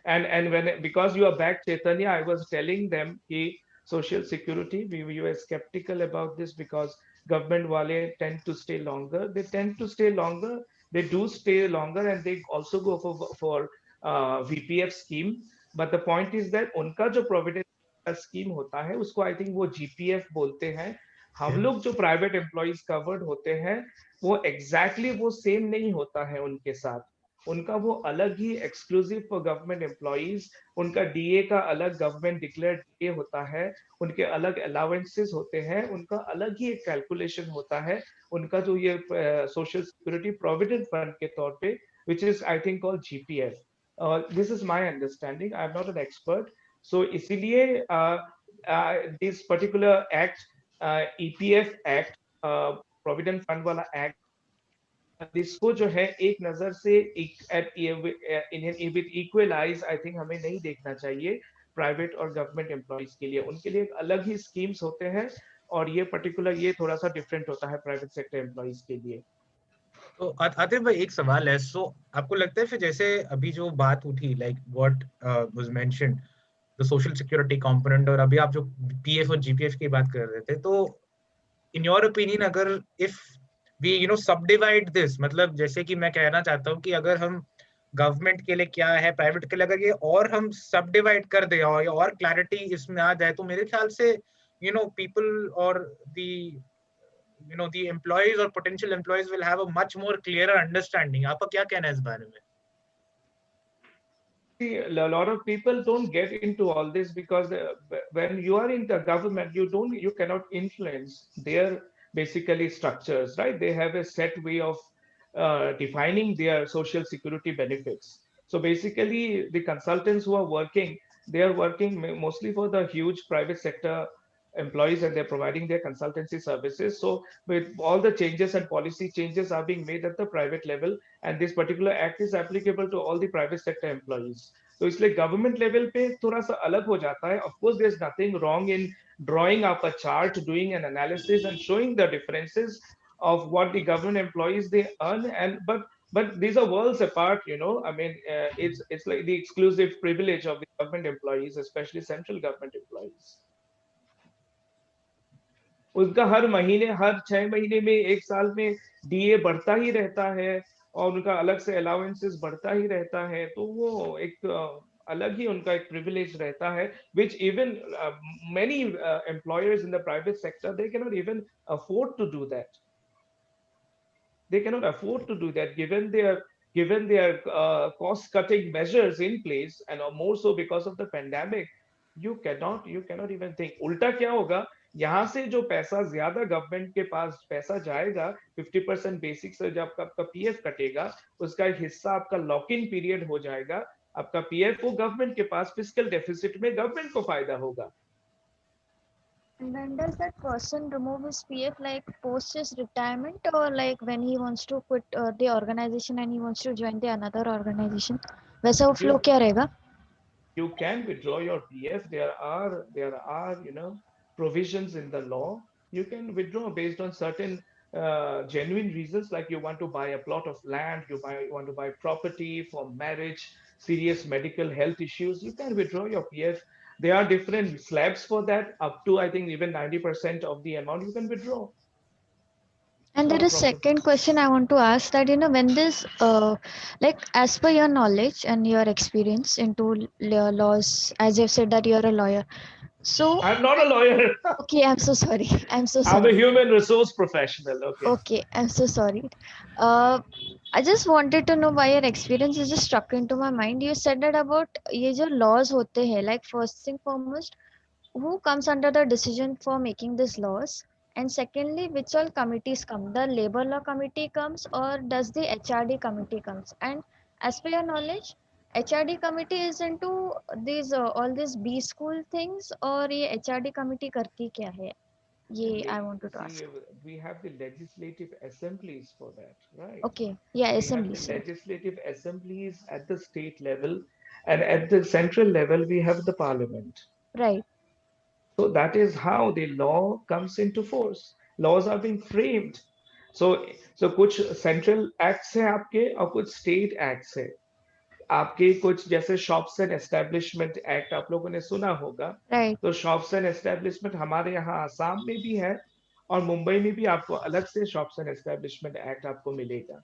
And when, because you are back Chaitanya, I was telling them कि social security. We were skeptical about this because government wale tend to stay longer. They tend to stay longer. They do stay longer, and they also go for VPF scheme. But the point is that उनका जो provident scheme होता है उसको I think वो GPF बोलते हैं. हम लोग जो प्राइवेट एम्प्लॉइज कवर्ड होते हैं वो एग्जैक्टली वो सेम नहीं होता है उनके साथ. उनका वो अलग ही एक्सक्लूसिव फॉर गवर्नमेंट एम्प्लॉइज. उनका डीए का अलग गवर्नमेंट डिक्लेयर्ड डीए होता है. उनके अलग अलाउंसेस होते हैं. उनका अलग ही एक कैलकुलेशन होता है. उनका जो ये सोशल सिक्योरिटी प्रोविडेंट फंड के तौर पे which is I think called GPF. This is my understanding. I am not an expert. So इसीलिए this particular act, EPF Act, provident fund वाला एक्ट, इसको जो है एक नजर से इक्वलाइज आई थिंक हमें नहीं देखना चाहिए प्राइवेट और गवर्नमेंट एम्प्लॉइज के लिए. उनके लिए एक अलग ही स्कीम्स होते हैं और ये पर्टिकुलर ये थोड़ा सा डिफरेंट होता है प्राइवेट सेक्टर एम्प्लॉइज के लिए. तो आतिफ भाई एक सवाल है. सो आपको लगता है फिर जैसे अभी जो बात उठी like what was mentioned the social security component, और अभी आप जो पीएफ और जीपीएफ की बात कर रहे थे, तो इन योर ओपिनियन अगर इफ वी सब डिवाइड दिस, मतलब जैसे कि मैं कहना चाहता हूँ कि अगर हम गवर्नमेंट के लिए क्या है, प्राइवेट के लिए अगर ये और हम सब डिवाइड कर दे और क्लैरिटी इसमें आ जाए, तो मेरे ख्याल से पीपल और the employees or potential employees will have a much more clearer understanding. आपका क्या कहना है इस बारे में? See, a lot of people don't get into all this because when you are in the government, you cannot influence their basically structures, right? They have a set way of defining their social security benefits. So basically, the consultants who are working, they are working mostly for the huge private sector employees, and they're providing their consultancy services. So with all the changes and policy changes are being made at the private level, and this particular act is applicable to all the private sector employees. तो इसलिए government level पे थोड़ा सा अलग हो जाता है. Of course, there's nothing wrong in drawing up a chart, doing an analysis, and showing the differences of what the government employees they earn. But these are worlds apart. I mean, it's like the exclusive privilege of the government employees, especially central government employees. उनका हर महीने, हर 6 महीने में, एक साल में DA बढ़ता ही रहता है और उनका अलग से अलाउंसेस बढ़ता ही रहता है. तो वो एक अलग ही उनका एक प्रिविलेज रहता है, which even many employers in the private sector, they cannot even afford to do that. They cannot afford to do that given their cost cutting measures in place, and more so because of the pandemic. You cannot even think. उल्टा क्या होगा, यहाँ से जो पैसा ज्यादा government के पास पैसा जाएगा, 50% बेसिक से जब आपका पीएफ कटेगा, उसका एक हिस्सा आपका लॉक इन पीरियड हो जाएगा. आपका पीएफ वो गवर्नमेंट के पास फिस्कल डेफिसिट में गवर्नमेंट को फायदा होगा. And when does that person remove his PF, like post his retirement, or like when he wants to quit the organization and he wants to join the another organization? वैसा वो flow क्या रहेगा? You can withdraw your PF. There are provisions in the law. You can withdraw based on certain genuine reasons, like you want to buy a plot of land, you want to buy property for marriage, serious medical health issues. You can withdraw your PF. There are different slabs for that, up to I think even 90% of the amount you can withdraw. And there is second question I want to ask, that when this like as per your knowledge and your experience into laws, as you've said that you're a lawyer, so I'm not a lawyer. Okay, I'm so sorry. I'm a human resource professional. Okay, I'm so sorry. I just wanted to know, by your experience, it just struck into my mind. You said that about ये जो laws होते हैं, like first thing foremost, who comes under the decision for making these laws? And secondly, which all committees come? The labor law committee comes, or does the HRD committee comes? And as per your knowledge, HRD committee is into these all these B school things, or ये HRD committee करती क्या है? I wanted to ask. We have the legislative assemblies for that, right? Okay, yeah, assemblies. Legislative assemblies at the state level, and at the central level we have the parliament. Right. So that is how the law comes into force. Laws are being framed. So कुछ central acts है आपके और कुछ state acts है. आपके कुछ जैसे shops and establishment act आप लोगों ने सुना होगा, Right. तो शॉप्स एंड एस्टेब्लिशमेंट हमारे यहाँ आसाम में भी है और मुंबई में भी आपको अलग से शॉप्स एंड एस्टेब्लिशमेंट एक्ट आपको मिलेगा।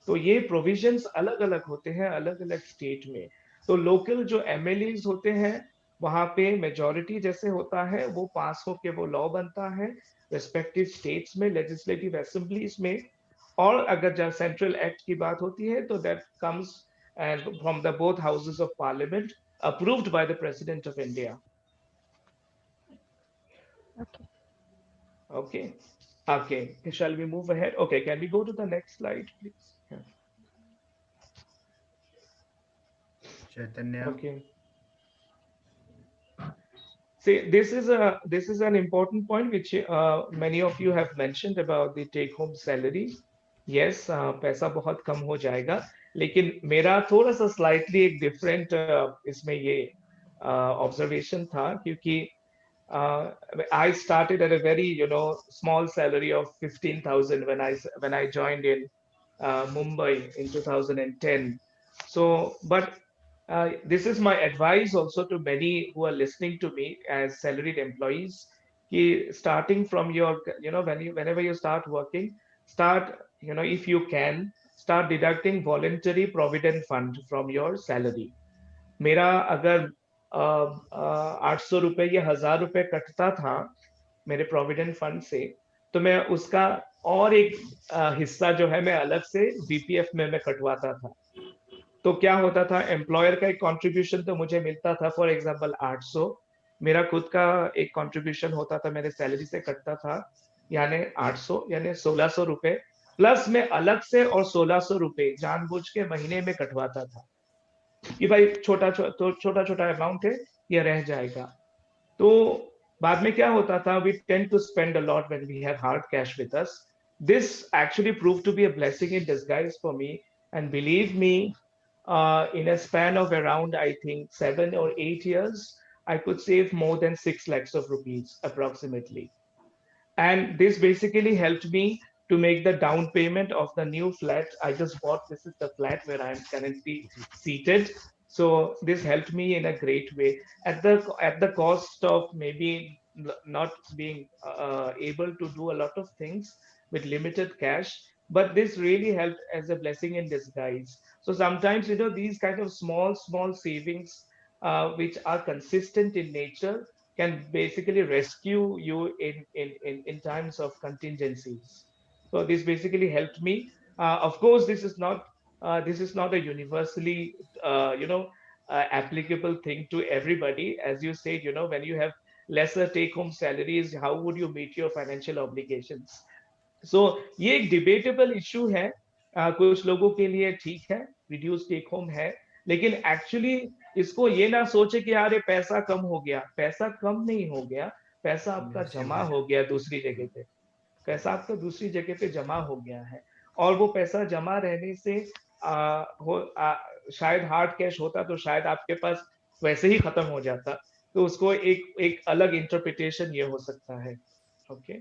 तो ये प्रोविजंस अलग अलग होते हैं अलग अलग स्टेट में। तो लोकल जो एमएलएज होते हैं वहां पे मेजोरिटी जैसे होता है वो पास होके वो लॉ बनता है रेस्पेक्टिव स्टेट्स में लेजिस्लेटिव असेंबलीज में। और अगर जब सेंट्रल एक्ट की बात होती है तो that comes and from the both houses of parliament approved by the president of India. Okay. Okay. Okay, shall we move ahead? Okay, can we go to the next slide please? Yeah. Chaitanya. Okay. See, this is an important point which many of you have mentioned about the take home salary. Yes, पैसा बहुत कम हो जाएगा, लेकिन मेरा थोड़ा सा slightly एक different इसमें ये ऑब्जर्वेशन था, क्योंकि I started at a very small salary of 15,000 when I joined in Mumbai in 2010. So, but this is my advice also to many who are listening to me as salaried employees. Ki starting from your, whenever you start working, start, if you can, start deducting voluntary provident fund from your salary. मेरा अगर 800 रुपए या 1000 रुपए कटता था मेरे provident fund से, तो मैं उसका और एक हिस्सा जो है मैं अलग से बीपीएफ में मैं कटवाता था। तो क्या होता था, एम्प्लॉयर का एक कंट्रीब्यूशन तो मुझे मिलता था, फॉर एग्जांपल 800, मेरा खुद का एक कंट्रीब्यूशन होता था, मेरे सैलरी से कटता था, यानी 800 यानी 1600 रुपए, प्लस मैं अलग से और 1600 रुपए जानबूझ के महीने में कटवाता था कि भाई छोटा छोटा अमाउंट है, ये रह जाएगा। तो बाद में क्या होता था, we tend to spend a lot when we have hard cash with us. This actually prove to be a blessing in disguise for me, and believe me, in a span of around, I think, 7 or 8 years, I could save more than 6 lakhs of rupees approximately. And this basically helped me to make the down payment of the new flat I just bought. This is the flat where I'm currently seated. So this helped me in a great way at the cost of maybe not being able to do a lot of things with limited cash. But this really helped as a blessing in disguise. So sometimes, these kind of small savings, which are consistent in nature, can basically rescue you in times of contingencies. So this basically helped me. Of course, this is not a universally applicable thing to everybody. As you said, when you have lesser take-home salaries, how would you meet your financial obligations? सो ये एक debatable issue है। कुछ लोगों के लिए ठीक है, reduce take home है, लेकिन एक्चुअली इसको ये ना सोचे कि यार ये पैसा कम हो गया। पैसा कम नहीं हो गया, पैसा आपका जमा हो गया दूसरी जगह पे, पैसा आपका दूसरी जगह पे जमा हो गया है। और वो पैसा जमा रहने से शायद हार्ड कैश होता तो शायद आपके पास वैसे ही खत्म हो जाता। तो उसको एक एक अलग इंटरप्रिटेशन ये हो सकता है। ओके,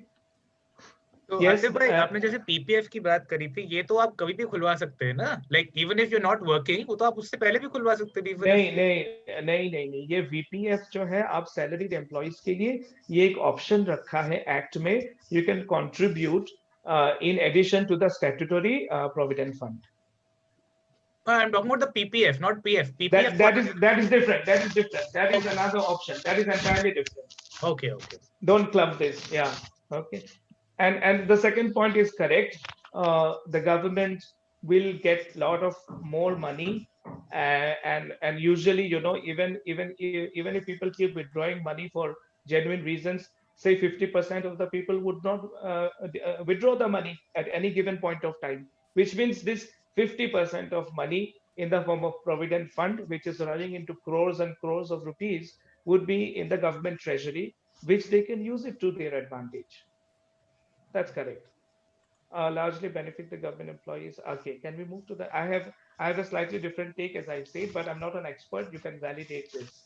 तो Yes, आसिफ भाई, आपने जैसे पीपीएफ की बात करी थी, ये तो आप कभी भी खुलवा सकते हैं ना, like even if you not working, वो तो आप उससे पहले भी खुलवा सकते हैं। नहीं, ये वीपीएफ जो है आप सैलरीड एम्प्लॉइज के लिए ये एक ऑप्शन रखा है एक्ट में, you can contribute in addition to the statutory provident fund. I'm talking about the PPF, not PF. PPF That is different. That is another option. That is entirely different. Okay. Don't club this. Yeah. Okay. And the second point is correct. The government will get a lot of more money, and usually, even if people keep withdrawing money for genuine reasons, say 50% of the people would not withdraw the money at any given point of time, which means this 50% of money in the form of provident fund, which is running into crores and crores of rupees, would be in the government treasury, which they can use it to their advantage. That's correct. Largely benefit the government employees. Okay, can we move to the? I have a slightly different take, as I said, but I'm not an expert. You can validate this.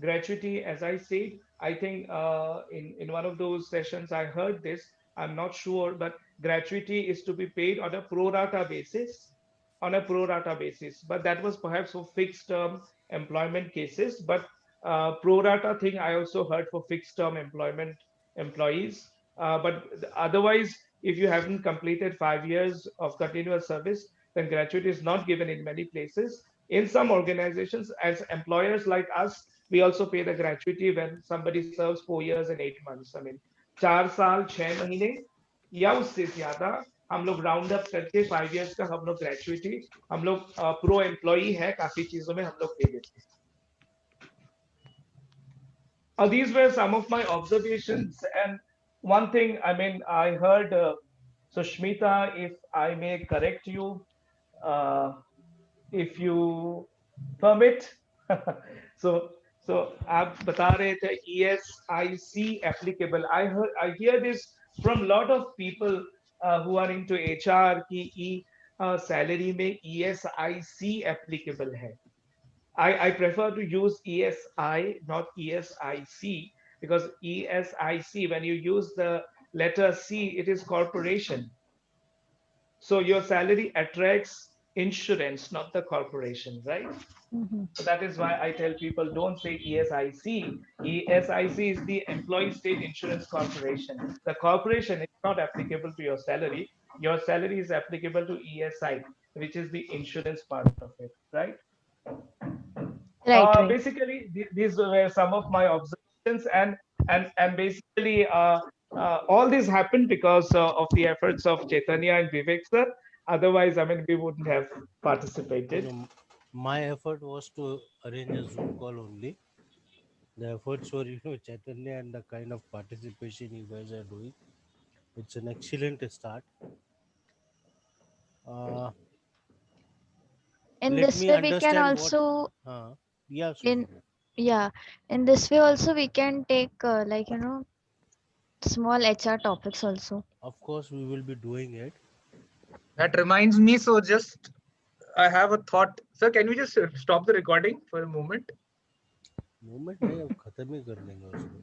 Gratuity, as I said, I think in one of those sessions I heard this. I'm not sure, but gratuity is to be paid on a pro rata basis, but that was perhaps for fixed term employment cases. But pro rata thing I also heard for fixed term employment employees. But otherwise, if you haven't completed 5 years of continuous service, then gratuity is not given in many places. In some organizations, as employers like us, we also pay the gratuity when somebody serves 4 years and 8 months. I mean, 4 साल 6 महीने या उससे ज्यादा हम लोग round up करके 5 years का हम लोग ग्रेचुइटी हम लोग प्रो एम्प्लॉई है काफी चीजों में हम लोग दे देते हैं. These were some of my observations. And one thing, I mean, I heard, Sushmita, if I may correct you, uh, if you permit. so, so आप बता रहे थे ESIC applicable. I hear this from a lot of people who are into HR कि salary में ESIC applicable है. I prefer to use ESI, not ESIC, because ESIC, when you use the letter C, it is corporation. So your salary attracts insurance, not the corporation, right? Mhm. So that is why I tell people don't say ESIC. ESIC is the Employee State Insurance Corporation. The corporation is not applicable to your salary. Your salary is applicable to ESI, which is the insurance part of it, right? Right. Basically, these were some of my observations, and basically, all this happened because of the efforts of Chaitanya and Vivek sir. Otherwise, I mean, we wouldn't have participated. My effort was to arrange a Zoom call only. The efforts were, Chaitanya, and the kind of participation you guys are doing. It's an excellent start. Uh, In Let this me way, we can understand what. also Yeah, in Sushmita. yeah. In this way also we can take small HR topics also. Of course, we will be doing it. That reminds me. So just I have a thought, sir. Can we just stop the recording for a moment? Moment नहीं अब खत्म ही कर देंगे उसको.